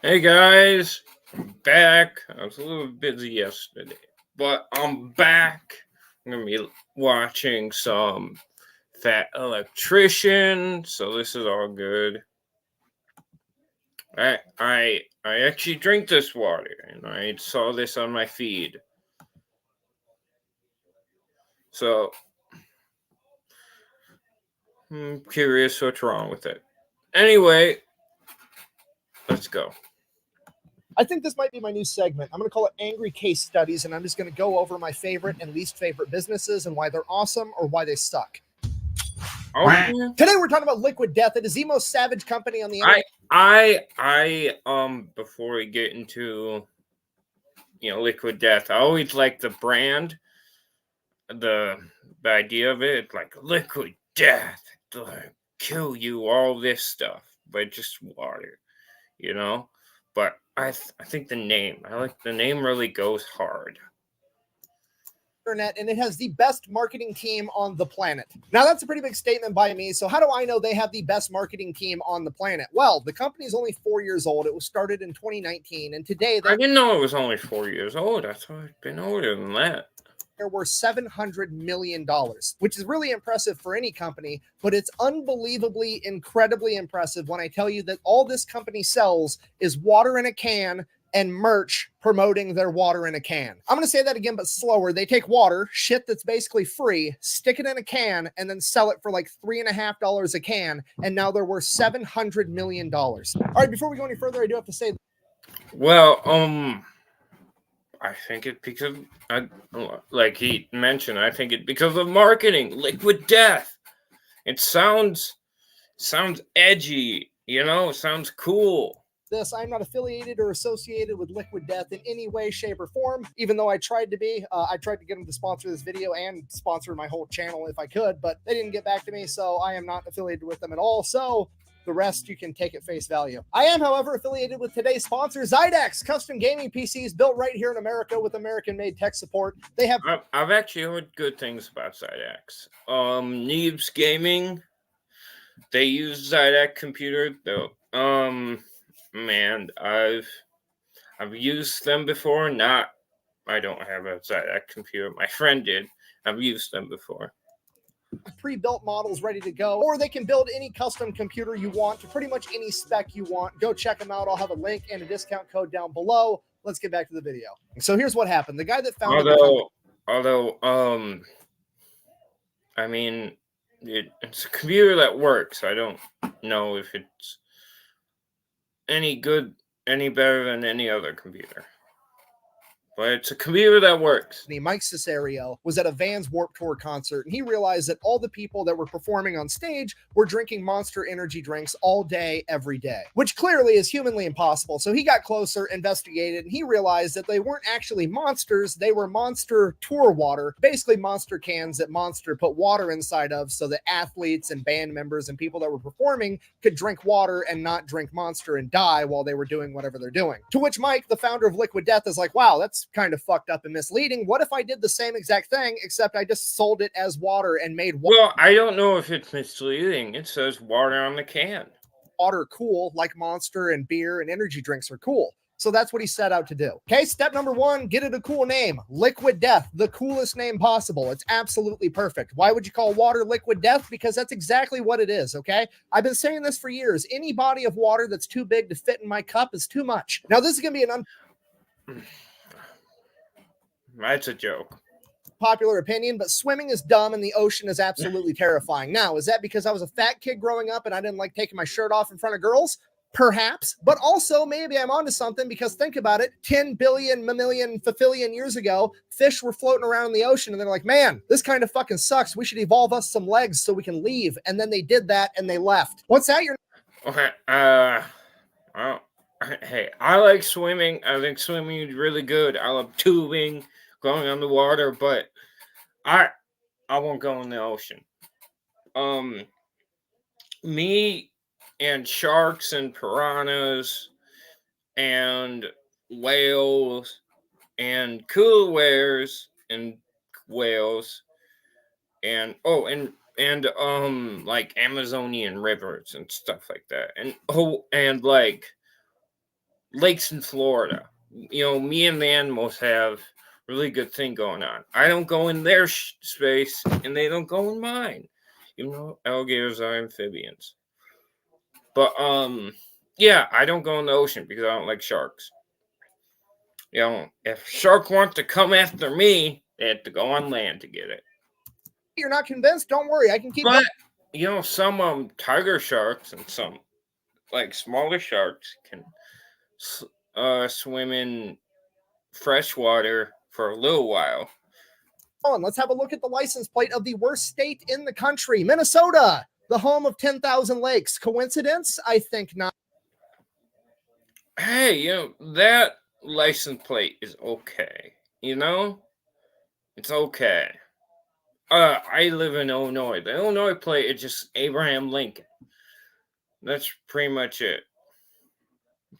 Hey guys, I'm back. I was a little busy yesterday, but I'm back. I'm gonna be watching some Fat Electrician, so this is all good. I actually drink this water, and I saw this on my feed, so I'm curious what's wrong with it. Anyway, let's go. I think this might be my new segment. I'm going to call it Angry Case Studies, and I'm just going to go over my favorite and least favorite businesses and why they're awesome or why they suck. Okay. Today we're talking about Liquid Death. It is the most savage company on the internet. Before we get into Liquid Death, I always like the brand, the idea of it. It's like Liquid Death, like kill you, all this stuff, but just water, you know. But I think the name, I like the name, really goes hard. Internet, and it has the best marketing team on the planet. Now, that's a pretty big statement by me. So how do I know they have the best marketing team on the planet? Well, the company is only 4 years old. It was started in 2019, and today I didn't know it was only 4 years old. I thought it'd been older than that. They're worth $700 million, which is really impressive for any company, but it's unbelievably, incredibly impressive when I tell you that all this company sells is water in a can and merch promoting their water in a can. I'm going to say that again, but slower. They take water, shit that's basically free, stick it in a can, and then sell it for like $3.50 a can. And now they're worth $700 million. All right, before we go any further, I do have to say, well, I think it because like he mentioned, I think it because of marketing. Liquid Death. It sounds edgy, sounds cool. this. I'm not affiliated or associated with Liquid Death in any way, shape, or form, even though I tried to be. I tried to get them to sponsor this video and sponsor my whole channel if I could, but they didn't get back to me, so I am not affiliated with them at all. So the rest you can take at face value. I am, however, affiliated with today's sponsor, Zydex, custom gaming PCs built right here in America with American-made tech support. They have. I've actually heard good things about Zydex. Neebs Gaming, they use Zydex computer though. Man, I've used them before. I don't have a Zydex computer. My friend did. I've used them before. Pre-built models ready to go, or they can build any custom computer you want to pretty much any spec you want. Go check them out. I'll have a link and a discount code down below. Let's get back to the video. So here's what happened. The guy that founded I mean, it's a computer that works. I don't know if it's any better than any other computer. But it's a computer that works. Mike Cesario was at a Vans Warped Tour concert, and he realized that all the people that were performing on stage were drinking Monster energy drinks all day, every day, which clearly is humanly impossible. So he got closer, investigated, and he realized that they weren't actually monsters. They were Monster tour water, basically Monster cans that Monster put water inside of so that athletes and band members and people that were performing could drink water and not drink Monster and die while they were doing whatever they're doing. To which Mike, the founder of Liquid Death, is like, wow, that's kind of fucked up and misleading. What if I did the same exact thing, except I just sold it as water and made water? Well, I don't know if it's misleading. It says water on the can. Water cool, like Monster and beer and energy drinks are cool. So that's what he set out to do. Okay, step number one, get it a cool name. Liquid Death, the coolest name possible. It's absolutely perfect. Why would you call water Liquid Death? Because that's exactly what it is, okay? I've been saying this for years. Any body of water that's too big to fit in my cup is too much. Now, this is going to be an That's a joke. Popular opinion, but swimming is dumb and the ocean is absolutely terrifying. Now, is that because I was a fat kid growing up and I didn't like taking my shirt off in front of girls? Perhaps, but also maybe I'm onto something, because think about it, 10 billion, mammalian, fafillion years ago, fish were floating around in the ocean and they're like, man, this kind of fucking sucks. We should evolve us some legs so we can leave. And then they did that and they left. What's that? Okay, well, hey, I like swimming. I think swimming is really good. I love tubing, going on the water, but I won't go in the ocean. Me and sharks and piranhas and whales and killer whales and whales and like Amazonian rivers and stuff like that, and like lakes in Florida. You know, me and the animals have really good thing going on. I don't go in their space, and they don't go in mine. You know, alligators are amphibians. But yeah, I don't go in the ocean because I don't like sharks. You know, if a shark wants to come after me, they have to go on land to get it. You're not convinced? Don't worry, I can keep But you know, some tiger sharks and some like smaller sharks can swim in fresh water for a little while. on. Let's have a look at the license plate of the worst state in the country, Minnesota, the home of 10,000 lakes. Coincidence? I think not. Hey, you know, that license plate is okay. You know? It's okay. I live in Illinois. The Illinois plate is just Abraham Lincoln. That's pretty much it.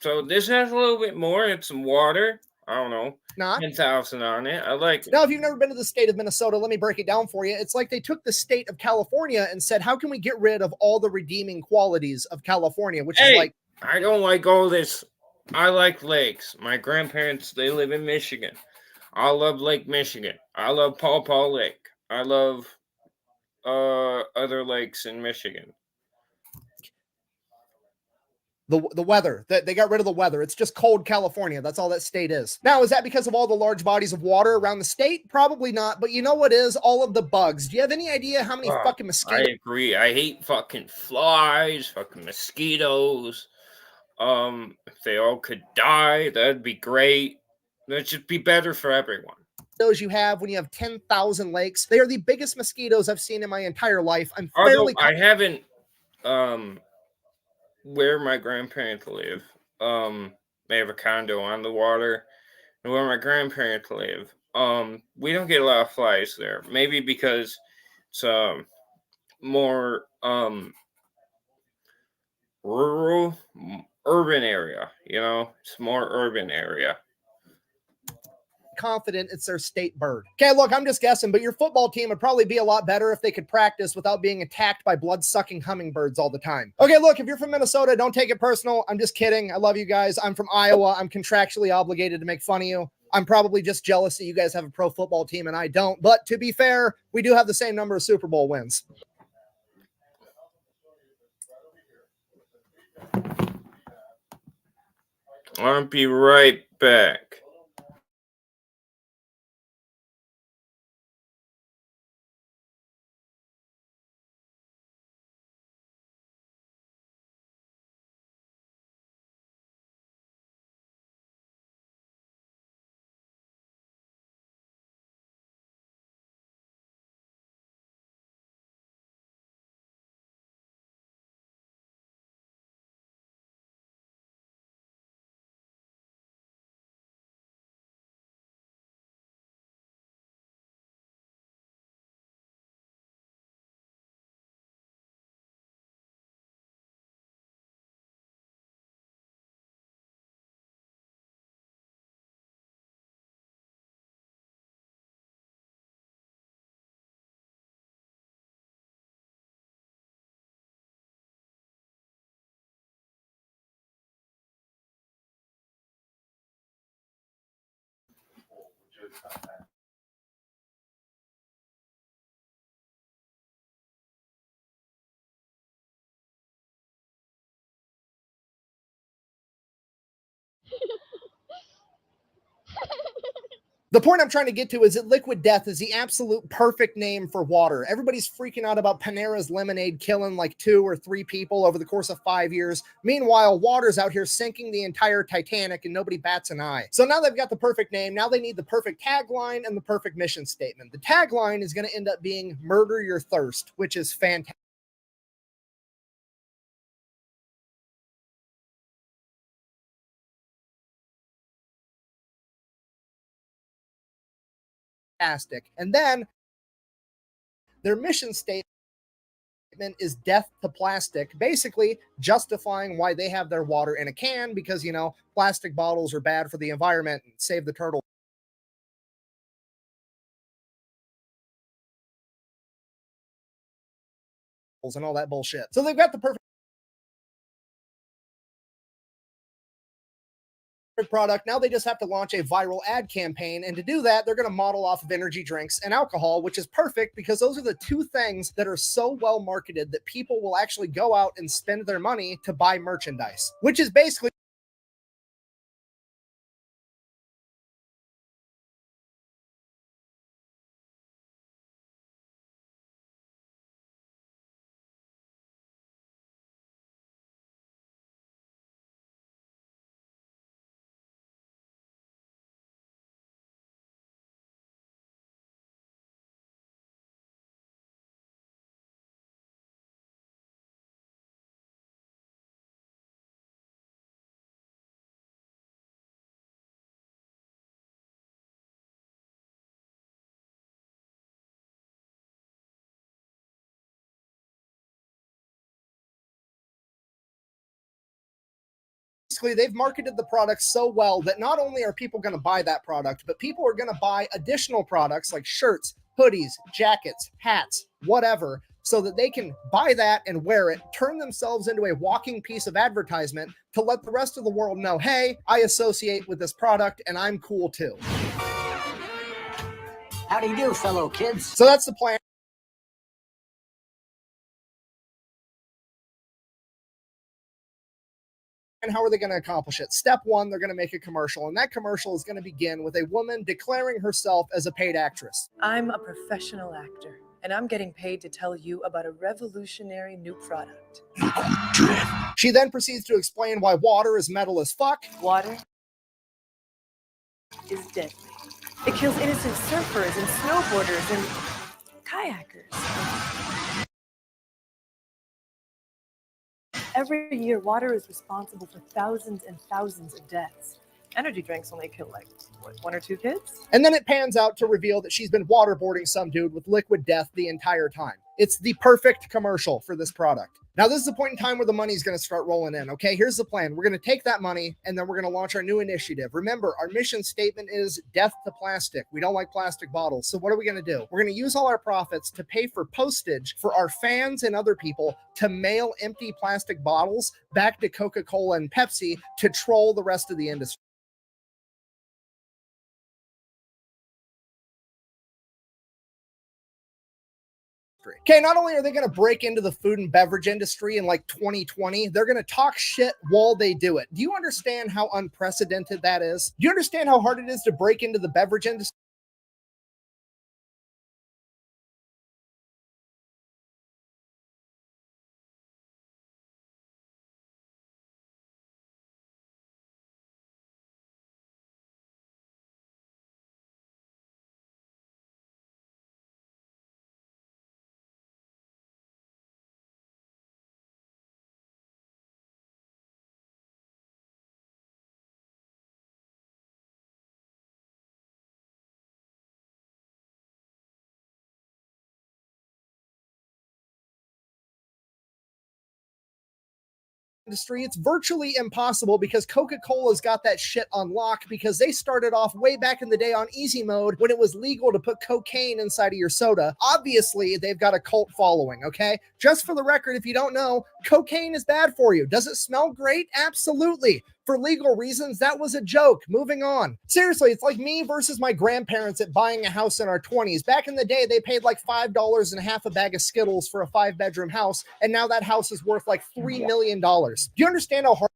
So this has a little bit more. It's some water. I don't know. Not 10,000 on it. I like it. now, if you've never been to the state of Minnesota, let me break it down for you. It's like they took the state of California and said, how can we get rid of all the redeeming qualities of California? Which is like, I don't like all this. I like lakes. My grandparents, they live in Michigan. I love Lake Michigan. I love Paw Paw Lake. I love other lakes in Michigan. the weather. They got rid of the weather. It's just cold California. That's all that state is. Now, is that because of all the large bodies of water around the state? Probably not. But you know what is? All of the bugs. Do you have any idea how many fucking mosquitoes? I agree. I hate fucking flies, fucking mosquitoes. If they all could die, that'd be great. That'd just be better for everyone. You have when you have 10,000 lakes. They are the biggest mosquitoes I've seen in my entire life. I'm Although fairly I haven't where my grandparents live, they have a condo on the water, and where my grandparents live, we don't get a lot of flies there. Maybe because it's more rural, urban area. You know, it's more urban area. confident it's their state bird. Okay, look, I'm just guessing, but your football team would probably be a lot better if they could practice without being attacked by blood-sucking hummingbirds all the time. Okay, look, if you're from Minnesota, don't take it personal. I'm just kidding. I love you guys. I'm from Iowa. I'm contractually obligated to make fun of you. I'm probably just jealous that you guys have a pro football team and I don't. But to be fair, we do have the same number of Super Bowl wins. I'll be right back. The point I'm trying to get to is that Liquid Death is the absolute perfect name for water. Everybody's freaking out about Panera's lemonade killing like 2 or 3 people over the course of 5 years. Meanwhile, water's out here sinking the entire Titanic and nobody bats an eye. So now they've got the perfect name. Now they need the perfect tagline and the perfect mission statement. The tagline is going to end up being "Murder Your Thirst," which is fantastic. And then their mission statement is "Death to Plastic," basically justifying why they have their water in a can because, you know, plastic bottles are bad for the environment and save the turtle and all that bullshit. So they've got the perfect product. Now they just have to launch a viral ad campaign. And to do that, they're going to model off of energy drinks and alcohol, which is perfect because those are the two things that are so well marketed that people will actually go out and spend their money to buy merchandise, which is basically they've marketed the product so well that not only are people going to buy that product, but people are going to buy additional products like shirts, hoodies, jackets, hats, whatever, so that they can buy that and wear it, turn themselves into a walking piece of advertisement to let the rest of the world know, hey, I associate with this product and I'm cool too. How do you do, fellow kids? So that's the plan. And how are they going to accomplish it? Step one, they're going to make a commercial, and that commercial is going to begin with a woman declaring herself as a paid actress. I'm a professional actor, and I'm getting paid to tell you about a revolutionary new product. She then proceeds to explain why water is metal as fuck. Water is deadly. It kills innocent surfers and snowboarders and kayakers. Every year, water is responsible for thousands and thousands of deaths. Energy drinks only kill like, what, 1 or 2 kids? And then it pans out to reveal that she's been waterboarding some dude with liquid death the entire time. It's the perfect commercial for this product. Now, this is the point in time where the money's going to start rolling in, okay? Here's the plan. We're going to take that money, and then we're going to launch our new initiative. Remember, our mission statement is death to plastic. We don't like plastic bottles. So what are we going to do? We're going to use all our profits to pay for postage for our fans and other people to mail empty plastic bottles back to Coca-Cola and Pepsi to troll the rest of the industry. Okay, not only are they going to break into the food and beverage industry in like 2020, they're going to talk shit while they do it. Do you understand how unprecedented that is? Do you understand how hard it is to break into the beverage industry? It's virtually impossible because Coca-Cola's got that shit on lock because they started off way back in the day on easy mode when it was legal to put cocaine inside of your soda. Obviously, they've got a cult following, okay? Just for the record, if you don't know, cocaine is bad for you. Does it smell great? Absolutely. For legal reasons, that was a joke. Moving on. Seriously, it's like me versus my grandparents at buying a house in our 20s. Back in the day, they paid like $5 and a half a bag of Skittles for a 5-bedroom house, and now that house is worth like $3 million. Do you understand how hard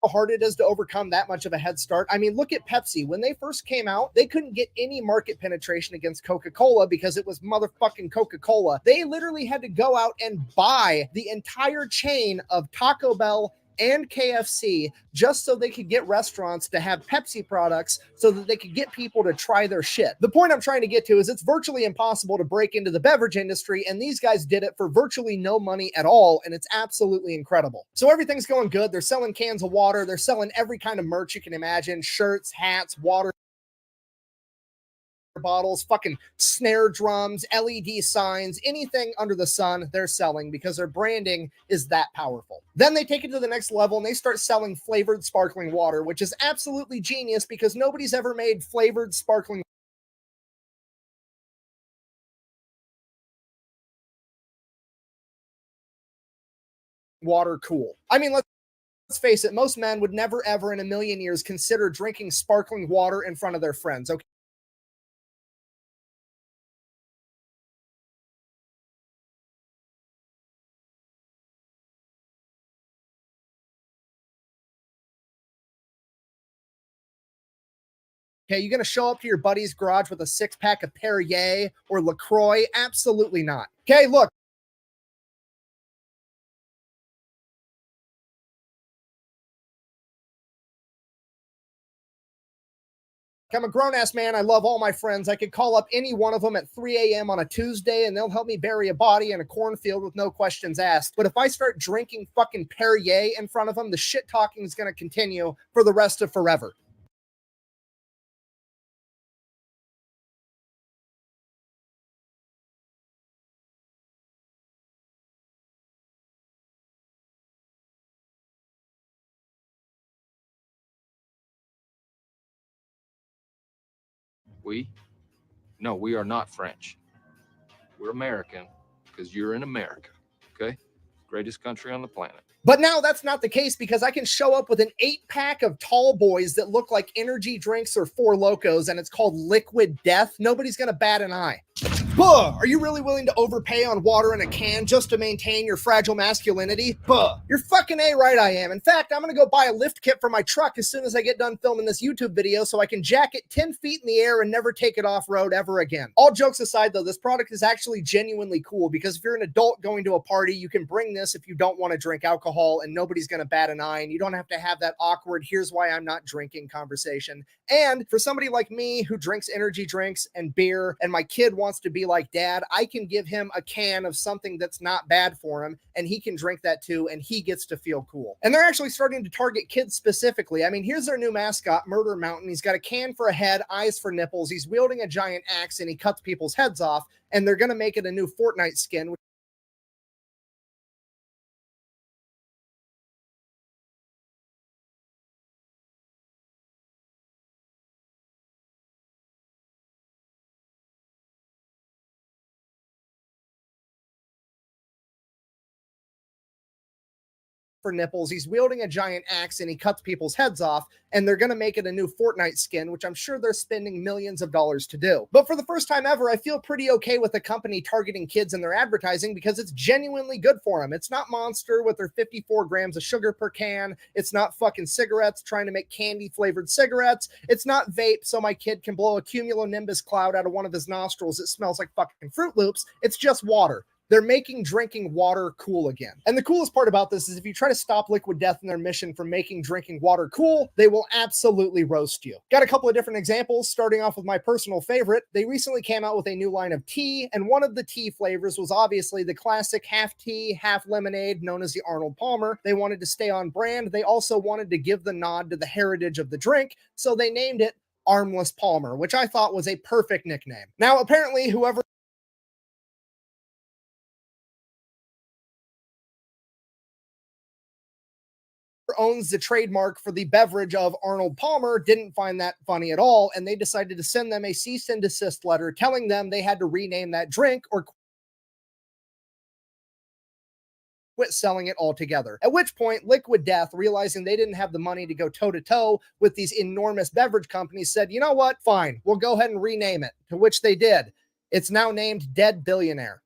hard it is to overcome that much of a head start. I mean, look at Pepsi. When they first came out, they couldn't get any market penetration against Coca-Cola because it was motherfucking Coca-Cola. They literally had to go out and buy the entire chain of Taco Bell and KFC just so they could get restaurants to have Pepsi products so that they could get people to try their shit. The point I'm trying to get to is it's virtually impossible to break into the beverage industry, and these guys did it for virtually no money at all, and it's absolutely incredible. So everything's going good. They're selling cans of water. They're selling every kind of merch you can imagine: shirts, hats, water bottles, fucking snare drums, LED signs, anything under the sun they're selling because their branding is that powerful. Then they take it to the next level and they start selling flavored sparkling water, which is absolutely genius because nobody's ever made flavored sparkling water cool. I mean, let's face it, most men would never ever in a million years consider drinking sparkling water in front of their friends. Okay. Okay, you gonna show up to your buddy's garage with a 6-pack of Perrier or LaCroix? Absolutely not. Okay, look. I'm a grown-ass man. I love all my friends. I could call up any one of them at 3 a.m. on a Tuesday and they'll help me bury a body in a cornfield with no questions asked. But if I start drinking fucking Perrier in front of them, the shit talking is going to continue for the rest of forever. No, we are not French. We're American because you're in America, okay? Greatest country on the planet. But now that's not the case because I can show up with an 8-pack of tall boys that look like energy drinks or Four Locos and it's called Liquid Death. Nobody's going to bat an eye. Buh! Are you really willing to overpay on water in a can just to maintain your fragile masculinity? Buh! You're fucking A-right I am. In fact, I'm gonna go buy a lift kit for my truck as soon as I get done filming this YouTube video so I can jack it 10 feet in the air and never take it off-road ever again. All jokes aside though, this product is actually genuinely cool because if you're an adult going to a party, you can bring this if you don't want to drink alcohol and nobody's gonna bat an eye and you don't have to have that awkward, here's why I'm not drinking conversation. And for somebody like me who drinks energy drinks and beer and my kid wants to be like dad, I can give him a can of something that's not bad for him and he can drink that too and he gets to feel cool. And they're actually starting to target kids specifically. I mean, here's their new mascot, Murder Mountain. He's got a can for a head, eyes for nipples. He's wielding a giant axe and he cuts people's heads off, and they're going to make it a new Fortnite skin. For nipples. He's wielding a giant axe and he cuts people's heads off, and they're going to make it a new Fortnite skin, which I'm sure they're spending millions of dollars to do. But for the first time ever, I feel pretty okay with a company targeting kids in their advertising because it's genuinely good for them. It's not Monster with their 54 grams of sugar per can. It's not fucking cigarettes trying to make candy flavored cigarettes. It's not vape so my kid can blow a cumulonimbus cloud out of one of his nostrils that smells like fucking Fruit Loops. It's just water. They're making drinking water cool again. And the coolest part about this is if you try to stop Liquid Death in their mission from making drinking water cool, they will absolutely roast you. Got a couple of different examples, starting off with my personal favorite. They recently came out with a new line of tea, and one of the tea flavors was obviously the classic half tea, half lemonade, known as the Arnold Palmer. They wanted to stay on brand. They also wanted to give the nod to the heritage of the drink, so they named it Armless Palmer, which I thought was a perfect nickname. Now, apparently, whoever owns the trademark for the beverage of Arnold Palmer didn't find that funny at all, and they decided to send them a cease and desist letter telling them they had to rename that drink or quit selling it altogether. At which point, Liquid Death, realizing they didn't have the money to go toe-to-toe with these enormous beverage companies, said, you know what, fine, we'll go ahead and rename it, to which they did. It's now named Dead Billionaire.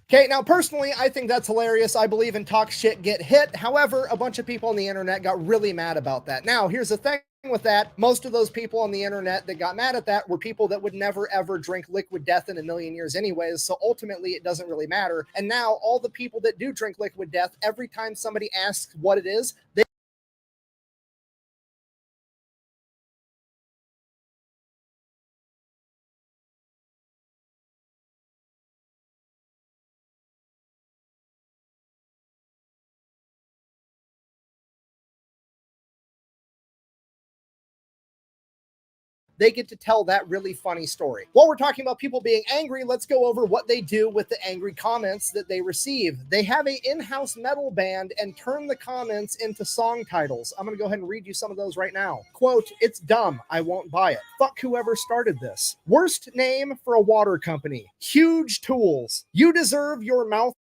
Okay, now personally, I think that's hilarious. I believe in talk shit, get hit. However, a bunch of people on the internet got really mad about that. Now, here's the thing with that. Most of those people on the internet that got mad at that were people that would never ever drink Liquid Death in a million years anyways. So ultimately, it doesn't really matter. And now all the people that do drink Liquid Death, every time somebody asks what it is, they get to tell that really funny story. While we're talking about people being angry, let's go over what they do with the angry comments that they receive. They have an in-house metal band and turn the comments into song titles. I'm gonna go ahead and read you some of those right now. Quote, "It's dumb, I won't buy it. Fuck whoever started this. Worst name for a water company. Huge tools. You deserve your mouth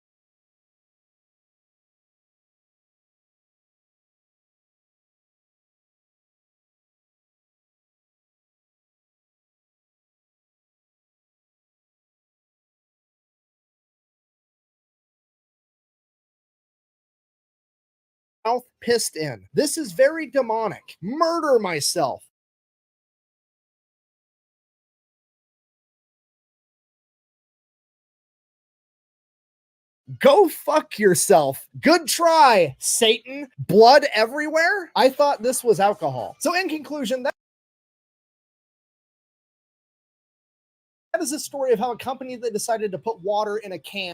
pissed in. This is very demonic. Murder myself. Go fuck yourself. Good try, Satan. Blood everywhere? I thought this was alcohol." So in conclusion, that is a story of how a company that decided to put water in a can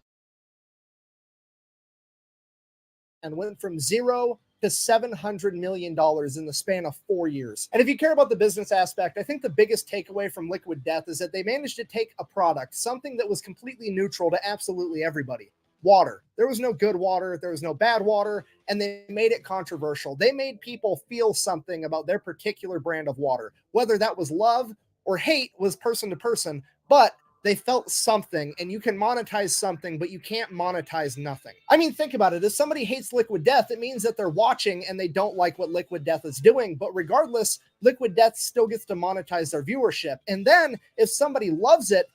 and went from zero to $700 million in the span of 4 years. And if you care about the business aspect, I think the biggest takeaway from Liquid Death is that they managed to take a product, something that was completely neutral to absolutely everybody. Water. There was no good water, there was no bad water, and they made it controversial. They made people feel something about their particular brand of water. Whether that was love or hate was person to person, but they felt something, and you can monetize something, but you can't monetize nothing. I mean, think about it. If somebody hates Liquid Death, it means that they're watching and they don't like what Liquid Death is doing. But regardless, Liquid Death still gets to monetize their viewership. And then if somebody loves it,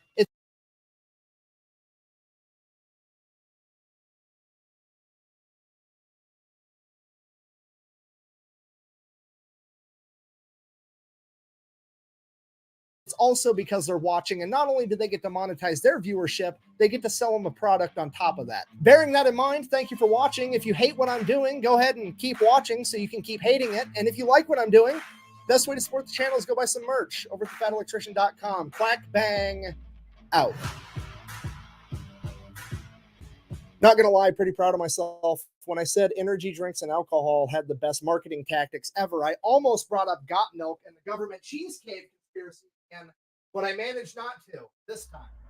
it's also because they're watching, and not only do they get to monetize their viewership, they get to sell them a product on top of that. Bearing that in mind, thank you for watching. If you hate what I'm doing, go ahead and keep watching so you can keep hating it. And if you like what I'm doing, best way to support the channel is go buy some merch over at thefatelectrician.com. Clack bang out. Not gonna lie, pretty proud of myself. When I said energy drinks and alcohol had the best marketing tactics ever, I almost brought up Got Milk and the government cheesecake conspiracy, but I managed not to this time.